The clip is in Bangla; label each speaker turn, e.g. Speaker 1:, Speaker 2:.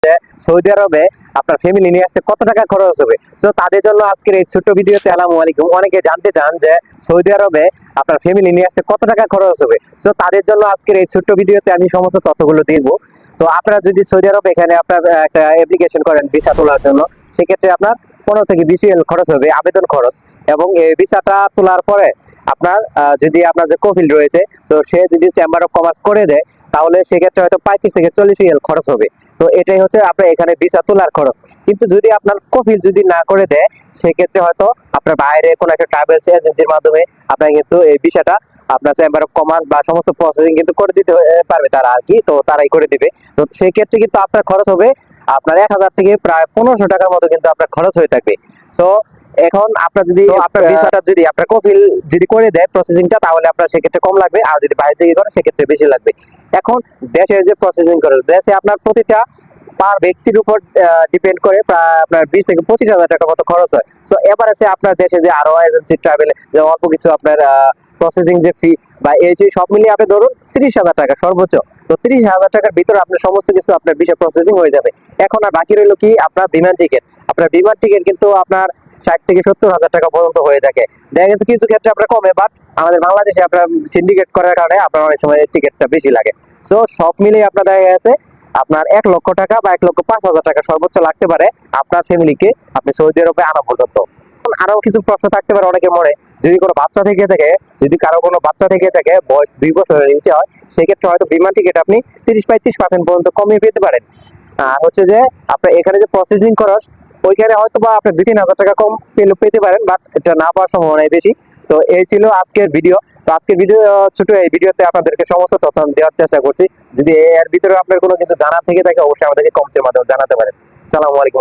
Speaker 1: যে সৌদি আরবে আপনার ফ্যামিলি নিয়ে আসতে কত টাকা খরচ হবে। তো তাদের জন্য আজকের এই ছোট্ট ভিডিও। আসসালামু আলাইকুম। অনেকে জানতে চান যে সৌদি আরবে আপনার ফ্যামিলি নিয়ে আসতে কত টাকা খরচ হবে। তো তাদের জন্য আজকের এই ছোট্ট ভিডিওতে আমি সমস্ত তথ্যগুলো দিব। তো আপনারা যদি সৌদি আরবে এখানে আপনার একটা অ্যাপ্লিকেশন করেন ভিসা তোলার জন্য, সেক্ষেত্রে আপনার 15 থেকে 20 রিয়াল খরচ হবে আবেদন খরচ। এবং এই ভিসাটা তোলার পরে আপনার যদি আপনার যে কফিল রয়েছে, তো সে যদি চেম্বার অফ কমার্স করে দেয়, তাহলে সেক্ষেত্রে হয়তো 35 থেকে 40 রিয়াল খরচ হবে। তো এটাই হচ্ছে আপনার এখানে ভিসা তোলার খরচ। কিন্তু যদি আপনার কফিল যদি না করে দেয়, সেক্ষেত্রে হয়তো আপনার বাইরে কোনো একটা ট্রাভেলস এজেন্সির মাধ্যমে আপনার কিন্তু এই ভিসাটা আপনার চেম্বার অফ কমার্স বা সমস্ত প্রসেসিং কিন্তু করে দিতে পারবে তারা আর কি। তো তারাই করে দিবে। তো সেক্ষেত্রে কিন্তু আপনার খরচ হবে আপনার 1000 থেকে প্রায় 1500 টাকার মতো কিন্তু আপনার খরচ হয়ে থাকবে। তো এখন আপনার যদি আপনার ভিসাটা যদি আপনার কফিল যদি করে দেয় প্রসেসিংটা, তাহলে আপনার সেক্ষেত্রে কম লাগবে। আর যদি বাইরে থেকে করে সেক্ষেত্রে বেশি লাগবে। এখন দেশে যে প্রসেসিং করে, দেশে আপনার প্রতিটা পার ব্যক্তির উপর ডিপেন্ড করে প্রায় আপনার 20 থেকে 25 হাজার টাকার মতো খরচ হয়। তো এবার আছে আপনার দেশে যে আরো এজেন্সি ট্রাভেল যে অল্প কিছু আপনার প্রসেসিং যে ফি বা এই যে সব মিলিয়ে আপনি ধরুন 30,000 টাকা সর্বোচ্চ। তো 30,000 টাকার ভিতরে আপনার সমস্ত কিছু আপনার ভিসা প্রসেসিং হয়ে যাবে। এখন আর বাকি রইলো কি আপনার বিমান টিকিট। আপনার বিমান টিকিট কিন্তু আপনার 60 থেকে 70 হাজার টাকা পর্যন্ত হয়ে থাকে। দেখা গেছে কিছু ক্ষেত্রে আপনার কমে, বাট আমাদের বাংলাদেশে আপনার সিন্ডিকেট করার কারণে আপনার অনেক সময় টিকিটটা বেশি লাগে। সো সব মিলিয়ে আপনার দেখা গেছে আপনার 1 লক্ষ টাকা বা 1,05,000 টাকা সর্বোচ্চ লাগতে পারে আপনার ফ্যামিলিকে আপনি সৌদি আরবে আনা পর্যন্ত। আরো কিছু প্রশ্ন থাকতে পারে অনেকের মনে, যদি কোনো বাচ্চা থেকে থাকে, যদি কারো কোনো বাচ্চা থেকে থাকে বয়স 2 বছরের নিচে হয়, সেক্ষেত্রে হয়তো বিমান টিকিট আপনি 30-35% পর্যন্ত কমিয়ে পেতে পারেন। আর হচ্ছে যে আপনার এখানে যে প্রসেসিং খরচ, ওইখানে হয়তো বা আপনি 2-3 হাজার টাকা কম পেতে পারেন, বাট এটা না পাওয়ার সম্ভাবনাই বেশি। তো এই ছিল আজকের ভিডিও। তো আজকের ভিডিও ছোট এই ভিডিওতে আপনাদেরকে সমস্ত তথ্য দেওয়ার চেষ্টা করছি। যদি এর ভিতরে আপনার কোনো কিছু জানা থেকে থাকে, অবশ্যই আমাদেরকে কমেন্টের মাধ্যমে জানাতে পারেন। আসসালামু আলাইকুম।